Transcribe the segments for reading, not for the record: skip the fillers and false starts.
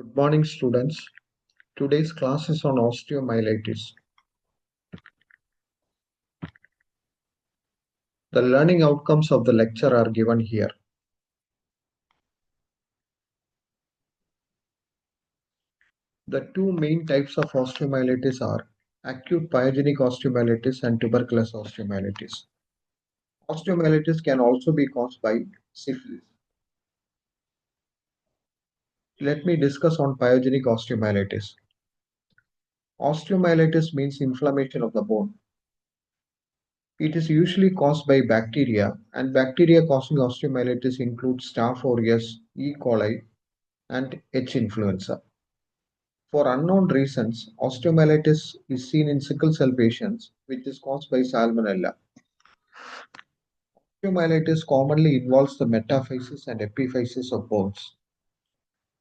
Good morning, students. Today's class is on osteomyelitis. The learning outcomes of the lecture are given here. The two main types of osteomyelitis are acute pyogenic osteomyelitis and tuberculous osteomyelitis. Osteomyelitis can also be caused by syphilis. Let me discuss on pyogenic osteomyelitis. Osteomyelitis means inflammation of the bone. It is usually caused by bacteria, and bacteria causing osteomyelitis include Staph aureus, E. coli, and H. influenza. For unknown reasons, osteomyelitis is seen in sickle cell patients, which is caused by Salmonella. Osteomyelitis commonly involves the metaphysis and epiphysis of bones.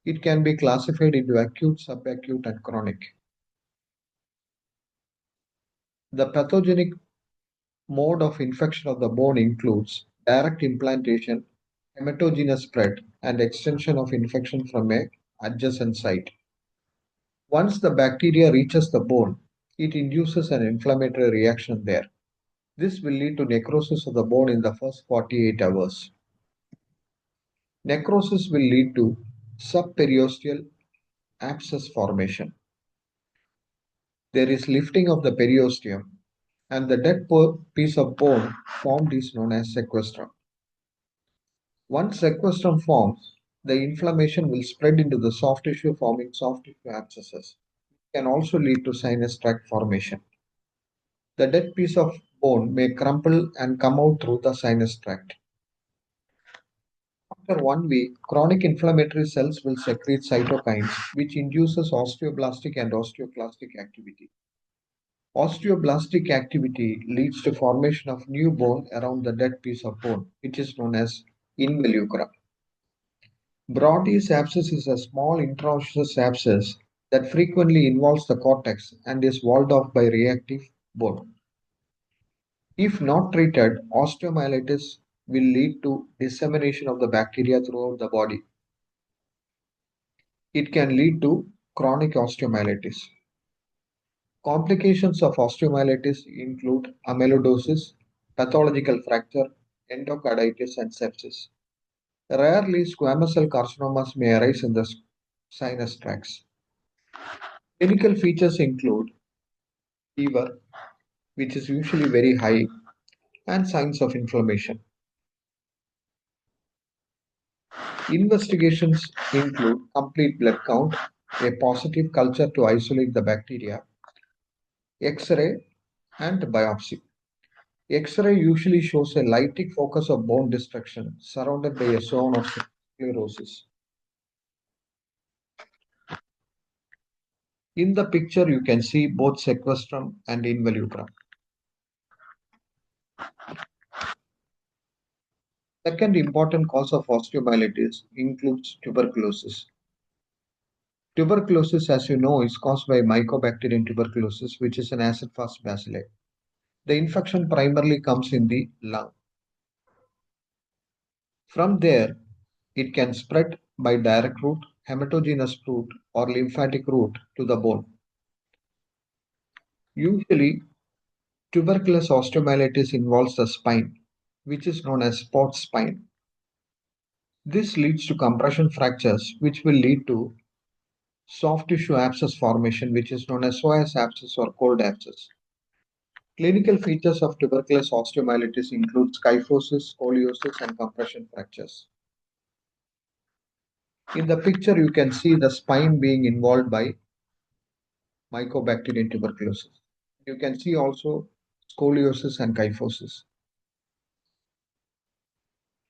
It can be classified into acute, subacute, and chronic. The pathogenic mode of infection of the bone includes direct implantation, hematogenous spread, and extension of infection from an adjacent site. Once the bacteria reaches the bone, it induces an inflammatory reaction there. This will lead to necrosis of the bone in the first 48 hours. Necrosis will lead to subperiosteal abscess formation. There is lifting of the periosteum, and the dead piece of bone formed is known as sequestrum. Once sequestrum forms, the inflammation will spread into the soft tissue, forming soft tissue abscesses. It can also lead to sinus tract formation. The dead piece of bone may crumple and come out through the sinus tract. After 1 week, chronic inflammatory cells will secrete cytokines, which induces osteoblastic and osteoclastic activity. Osteoblastic activity leads to formation of new bone around the dead piece of bone, which is known as involucrum. Brodie's abscess is a small intraosseous abscess that frequently involves the cortex and is walled off by reactive bone. If not treated, osteomyelitis will lead to dissemination of the bacteria throughout the body. It can lead to chronic osteomyelitis. Complications of osteomyelitis include amyloidosis, pathological fracture, endocarditis, and sepsis. Rarely, squamous cell carcinomas may arise in the sinus tracts. Clinical features include fever, which is usually very high, and signs of inflammation. Investigations include complete blood count, a positive culture to isolate the bacteria, X-ray, and biopsy. X-ray usually shows a lytic focus of bone destruction surrounded by a zone of sclerosis. In the picture, you can see both sequestrum and involucrum. Second important cause of osteomyelitis includes tuberculosis. Tuberculosis, as you know, is caused by Mycobacterium tuberculosis, which is an acid-fast bacilli. The infection primarily comes in the lung. From there, it can spread by direct route, hematogenous route, or lymphatic route to the bone. Usually, tuberculous osteomyelitis involves the spine, which is known as spot spine. This leads to compression fractures, which will lead to soft tissue abscess formation, which is known as psoas abscess or cold abscess. Clinical features of tuberculous osteomyelitis include kyphosis, scoliosis, and compression fractures. In the picture, you can see the spine being involved by Mycobacterium tuberculosis. You can see also scoliosis and kyphosis.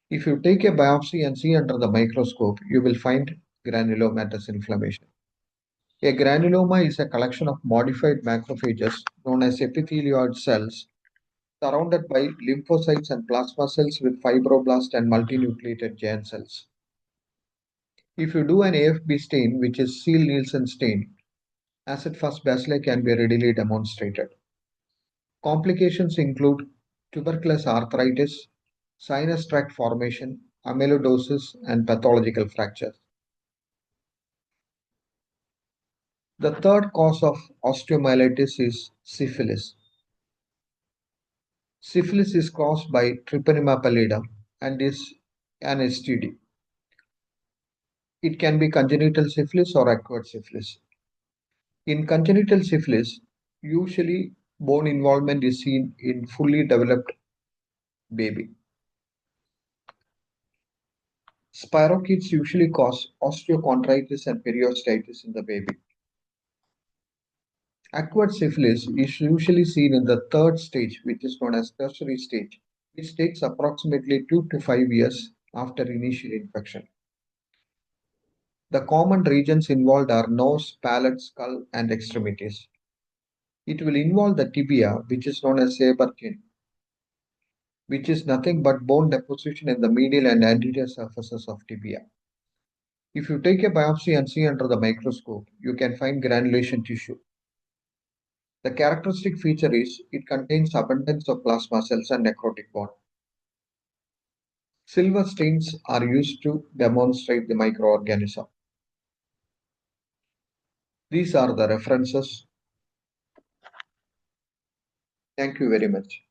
If you take a biopsy and see under the microscope, you will find granulomatous inflammation. A granuloma is a collection of modified macrophages known as epithelioid cells surrounded by lymphocytes and plasma cells with fibroblast and multinucleated giant cells. If you do an AFB stain, which is Seal-Nielsen stain, acid-fast bacilli can be readily demonstrated. Complications include tuberculous arthritis, sinus tract formation, amyloidosis, and pathological fractures. The third cause of osteomyelitis is syphilis. Syphilis is caused by Treponema pallidum and is an STD. It can be congenital syphilis or acquired syphilis. In congenital syphilis, usually bone involvement is seen in fully developed baby. Spirochetes usually cause osteochondritis and periostitis in the baby. Acquired syphilis is usually seen in the third stage, which is known as tertiary stage, which takes approximately 2 to 5 years after initial infection. The common regions involved are nose, palate, skull, and extremities. It will involve the tibia, which is known as saber-kin, which is nothing but bone deposition in the medial and anterior surfaces of tibia. If you take a biopsy and see under the microscope, you can find granulation tissue. The characteristic feature is it contains abundance of plasma cells and necrotic bone. Silver stains are used to demonstrate the microorganism. These are the references. Thank you very much.